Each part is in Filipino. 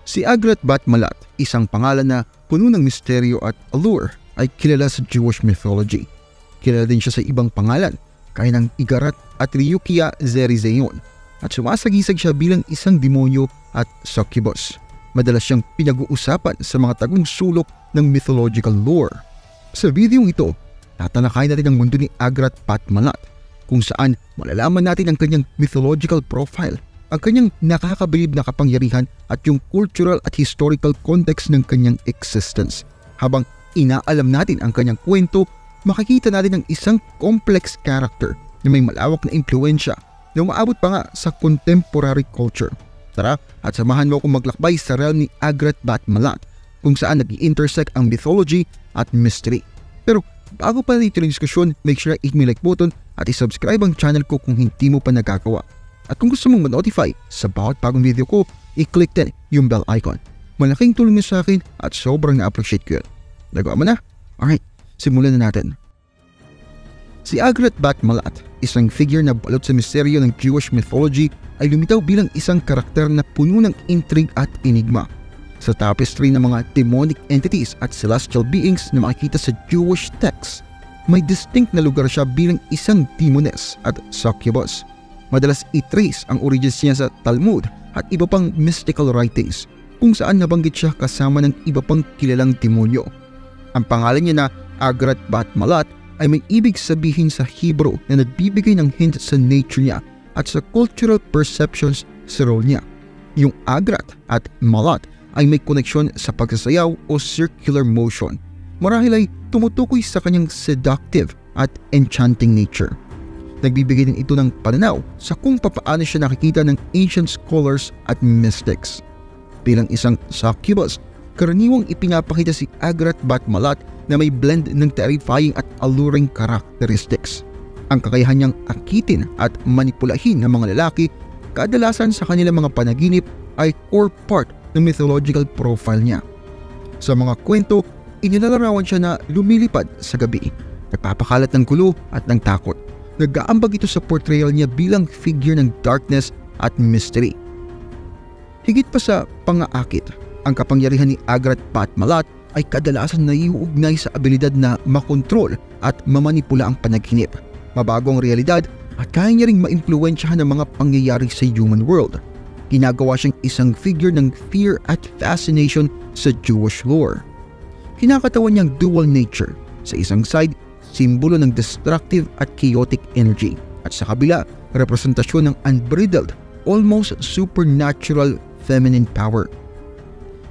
Si Agrat Bat Malat, isang pangalan na puno ng misteryo at allure, ay kilala sa Jewish mythology. Kilala din siya sa ibang pangalan, kaya ng Igarat at Ryukia Zerizeon, at sumasagisag siya bilang isang demonyo at succubus. Madalas siyang pinag-uusapan sa mga tagong sulok ng mythological lore. Sa videong ito, tatalakayin natin ang mundo ni Agrat Bat Malat, kung saan malalaman natin ang kanyang mythological profile, ang kanyang nakakabilib na kapangyarihan at yung cultural at historical context ng kanyang existence. Habang inaalam natin ang kanyang kwento, makikita natin ang isang complex character na may malawak na impluensya na umaabot pa nga sa contemporary culture. Tara at samahan mo akong maglakbay sa realm ni Agrat Bat Malat, kung saan nag-intersect ang mythology at mystery. Pero bago pa natin yung diskusyon, make sure i-hit mo like button at i-subscribe ang channel ko kung hindi mo pa nagagawa. At kung gusto mong ma-notify sa bawat bagong video ko, i-click din yung bell icon. Malaking tulong niyo sa akin at sobrang na-appreciate ko yun. Nagawa mo na? Alright, simulan na natin. Si Agrat Bat Malat, isang figure na balot sa misteryo ng Jewish mythology, ay lumitaw bilang isang karakter na puno ng intrigue at enigma. Sa tapestry ng mga demonic entities at celestial beings na makikita sa Jewish texts, may distinct na lugar siya bilang isang demoness at succubus. Madalas i-trace ang origins niya sa Talmud at iba pang mystical writings, kung saan nabanggit siya kasama ng iba pang kilalang demonyo. Ang pangalan niya na Agrat Bat Malat ay may ibig sabihin sa Hebrew na nagbibigay ng hint sa nature niya at sa cultural perceptions sa role niya. Yung Agrat at Malat ay may koneksyon sa pagsasayaw o circular motion. Marahil ay tumutukoy sa kanyang seductive at enchanting nature. Nagbibigay din ito ng pananaw sa kung papaano siya nakikita ng ancient scholars at mystics. Bilang isang succubus, karaniwang ipinapakita si Agrat Bat Malat na may blend ng terrifying at alluring characteristics. Ang kakayahan niyang akitin at manipulahin ng mga lalaki, kadalasan sa kanilang mga panaginip, ay core part ng mythological profile niya. Sa mga kwento, inilalarawan siya na lumilipad sa gabi, nagpapakalat ng gulo at ng takot. Nag-aambag ito sa portrayal niya bilang figure ng darkness at mystery. Higit pa sa pangaakit, ang kapangyarihan ni Agrat Bat Malat ay kadalasan naiuugnay sa abilidad na makontrol at mamanipula ang panaginip, mabago ang realidad at kaya niya ring maimpluwensyahan ng mga pangyayari sa human world. Ginagawa siyang isang figure ng fear at fascination sa Jewish lore. Kinakatawan niyang dual nature. Sa isang side, simbolo ng destructive at chaotic energy, at sa kabila, representasyon ng unbridled, almost supernatural feminine power.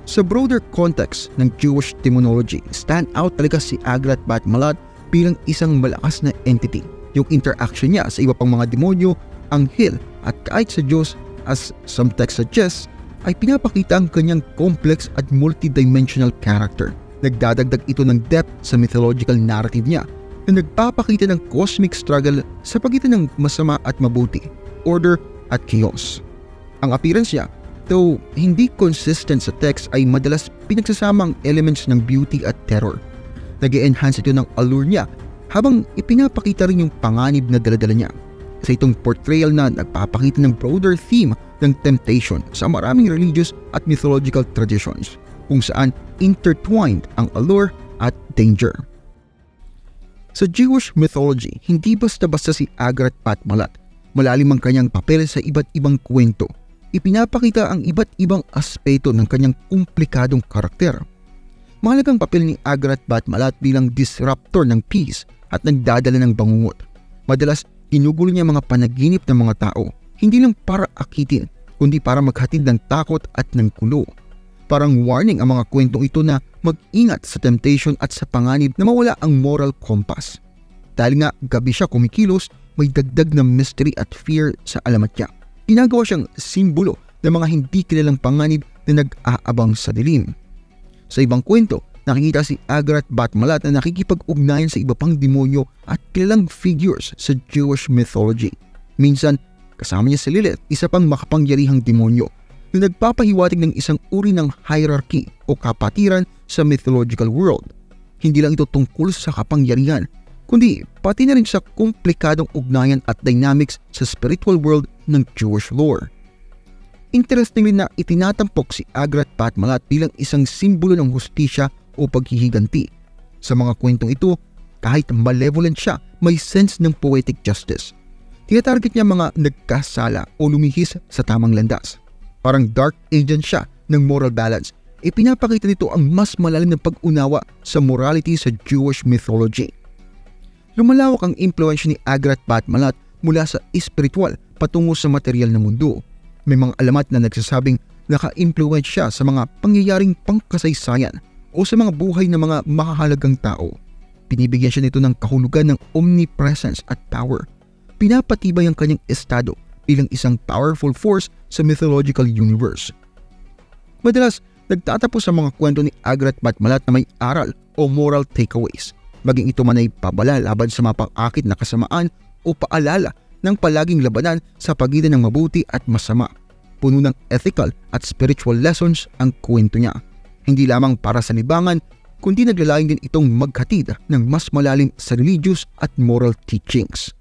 Sa broader context ng Jewish demonology, stand out talaga si Agrat Bat Malat bilang isang malakas na entity. Yung interaction niya sa iba pang mga demonyo, anghel at kahit sa Diyos, as some text suggests, ay pinapakita ang kanyang complex at multidimensional character. Nagdadagdag ito ng depth sa mythological narrative niya na nagpapakita ng cosmic struggle sa pagitan ng masama at mabuti, order at chaos. Ang appearance niya, though hindi consistent sa text, ay madalas pinagsasama ang elements ng beauty at terror. Nag-e-enhance ito ng allure niya habang ipinapakita rin yung panganib na daladala niya. Sa itong portrayal na nagpapakita ng broader theme ng temptation sa maraming religious at mythological traditions, kung saan intertwined ang allure at danger. Sa Jewish mythology, hindi basta-basta si Agrat Bat Malat. Malalim ang kanyang papel sa iba't ibang kwento. Ipinapakita ang iba't ibang aspeto ng kanyang komplikadong karakter. Mahalagang papel ni Agrat Bat Malat bilang disruptor ng peace at nagdadala ng bangungot. Madalas, ginugulo niya mga panaginip ng mga tao, hindi lang para akitin, kundi para maghatid ng takot at ng gulo. Parang warning ang mga kwentong ito na mag-ingat sa temptation at sa panganib na mawala ang moral compass. Dahil nga gabi siya kumikilos, may dagdag na mystery at fear sa alamat niya. Ginagawa siyang simbolo ng mga hindi kilalang panganib na nag-aabang sa dilim. Sa ibang kwento, nakikita si Agrat Bat Malat na nakikipag-ugnayan sa iba pang demonyo at kilalang figures sa Jewish mythology. Minsan, kasama niya si Lilith, isa pang makapangyarihang demonyo, na nagpapahiwatig ng isang uri ng hierarchy o kapatiran sa mythological world. Hindi lang ito tungkol sa kapangyarihan, kundi pati na rin sa komplikadong ugnayan at dynamics sa spiritual world ng Jewish lore. Interestingly na itinatampok si Agrat Patmalat bilang isang simbolo ng hustisya o paghihiganti. Sa mga kwentong ito, kahit malevolent siya, may sense ng poetic justice. Tinatarget niya mga nagkasala o lumihis sa tamang landas. Parang dark agent siya ng moral balance. Ipinapakita nito ang mas malalim na pag-unawa sa morality sa Jewish mythology. Lumalawak ang impluensya ni Agrat Patmalat mula sa espiritual patungo sa material na mundo. May mga alamat na nagsasabing naka-influence siya sa mga pangyayaring pangkasaysayan o sa mga buhay ng mga mahahalagang tao. Binibigyan siya nito ng kahulugan ng omnipresence at power. Pinapatibay ang kanyang estado bilang isang powerful force sa mythological universe. Madalas, nagtatapos ang mga kwento ni Agrat Patmalat na may aral o moral takeaways. Maging ito man ay pabala laban sa mga pang-akit na kasamaan o paalala ng palaging labanan sa pagitan ng mabuti at masama. Puno ng ethical at spiritual lessons ang kwento niya. Hindi lamang para sa libangan, kundi naglalayong din itong maghatid ng mas malalim sa religious at moral teachings.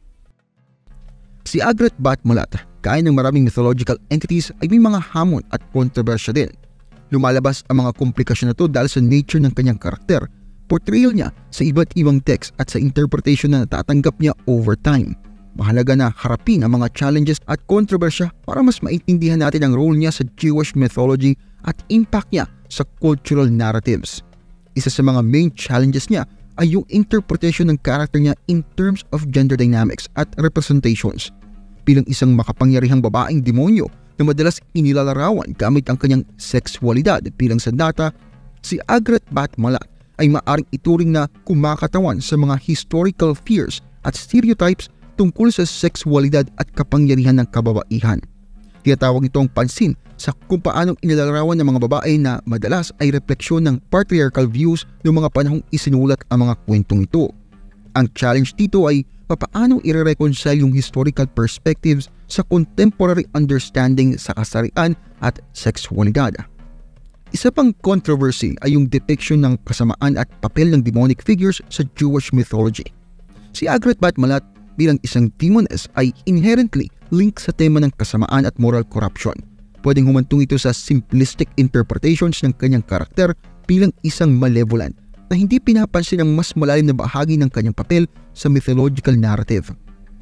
Si Agrat Patmalat, kaya ng maraming mythological entities, ay may mga hamon at kontrobersya din. Lumalabas ang mga komplikasyon na ito dahil sa nature ng kanyang karakter, portrayal niya sa iba't ibang text at sa interpretation na natatanggap niya over time. Mahalaga na harapin ang mga challenges at kontrobersya para mas maintindihan natin ang role niya sa Jewish mythology at impact niya sa cultural narratives. Isa sa mga main challenges niya ay yung interpretation ng character niya in terms of gender dynamics at representations. Bilang isang makapangyarihang babaeng demonyo na madalas inilalarawan gamit ang kanyang sexualidad bilang sandata, si Agrat Patmalat ay maaring ituring na kumakatawan sa mga historical fears at stereotypes tungkol sa sexualidad at kapangyarihan ng kababaihan. Tinatawag ito ang pansin sa kung paanong inilalarawan ng mga babae na madalas ay refleksyon ng patriarchal views ng mga panahong isinulat ang mga kwentong ito. Ang challenge dito ay papaano i-reconcile yung historical perspectives sa contemporary understanding sa kasarian at sexualidad. Isa pang controversy ay yung depiction ng kasamaan at papel ng demonic figures sa Jewish mythology. Si Agrat Patmalat bilang isang demoness ay inherently linked sa tema ng kasamaan at moral corruption. Pwedeng humantong ito sa simplistic interpretations ng kanyang karakter bilang isang malevolent na hindi pinapansin ang mas malalim na bahagi ng kanyang papel sa mythological narrative.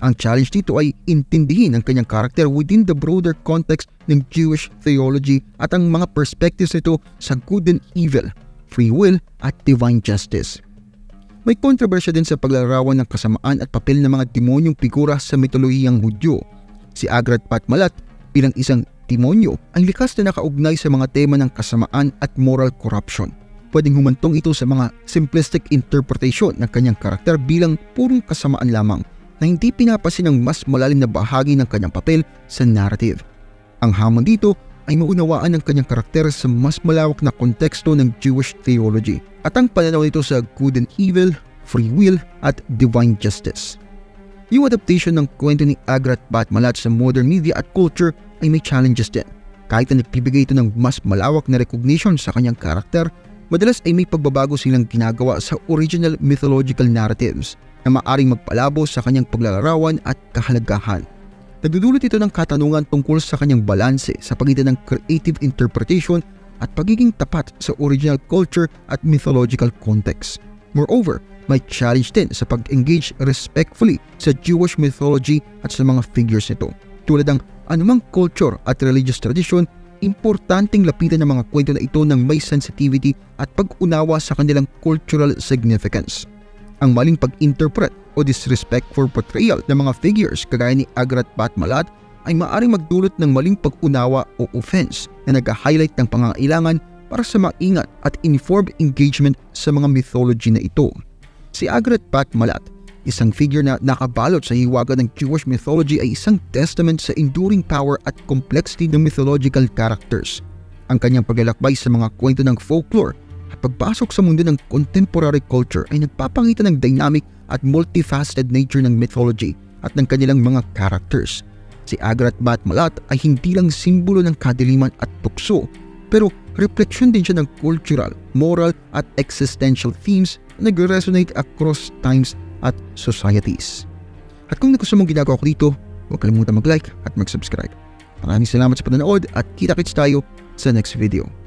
Ang challenge dito ay intindihin ang kanyang karakter within the broader context ng Jewish theology at ang mga perspectives nito sa good and evil, free will at divine justice. May kontrobersya din sa paglalarawan ng kasamaan at papel ng mga demonyong figura sa mitolohiyang Hudyo. Si Agrat Patmalat bilang isang demonyo ang likas na nakaugnay sa mga tema ng kasamaan at moral corruption. Pwedeng humantong ito sa mga simplistic interpretation ng kanyang karakter bilang purong kasamaan lamang na hindi pinapansin ang mas malalim na bahagi ng kanyang papel sa narrative. Ang hamon dito ay maunawaan ng kanyang karakter sa mas malawak na konteksto ng Jewish theology at ang pananaw nito sa good and evil, free will at divine justice. Yung adaptation ng kwento ni Agrat Patmalat sa modern media at culture ay may challenges din. Kahit na nagbibigay ito ng mas malawak na recognition sa kanyang karakter, madalas ay may pagbabago silang ginagawa sa original mythological narratives na maaring magpalabo sa kanyang paglalarawan at kahalagahan. Nagdudulot ito ng katanungan tungkol sa kanyang balanse sa pagitan ng creative interpretation at pagiging tapat sa original culture at mythological context. Moreover, may challenge din sa pag-engage respectfully sa Jewish mythology at sa mga figures nito. Tulad ng anumang culture at religious tradition, importanteng lapitan ng mga kwento na ito ng may sensitivity at pag-unawa sa kanilang cultural significance. Ang maling pag-interpret o disrespect for portrayal ng mga figures kagaya ni Agrat Patmalat ay maaaring magdulot ng maling pag-unawa o offense na nag-highlight ng pangangailangan para sa maingat at informed engagement sa mga mythology na ito. Si Agrat Patmalat, isang figure na nakabalot sa hiwaga ng Jewish mythology, ay isang testament sa enduring power at complexity ng mythological characters. Ang kanyang paglalakbay sa mga kwento ng folklore at pagpasok sa mundo ng contemporary culture ay nagpapakita ng dynamic at multifaceted nature ng mythology at ng kanilang mga characters. Si Agrat Patmalat ay hindi lang simbolo ng kadiliman at tukso, pero refleksyon din siya ng cultural, moral at existential themes na nag-resonate across times at societies. At kung nagustuhan mong ginagawa ko dito, huwag kalimutan mag-like at mag-subscribe. Maraming salamat sa panonood at kita-kits tayo sa next video.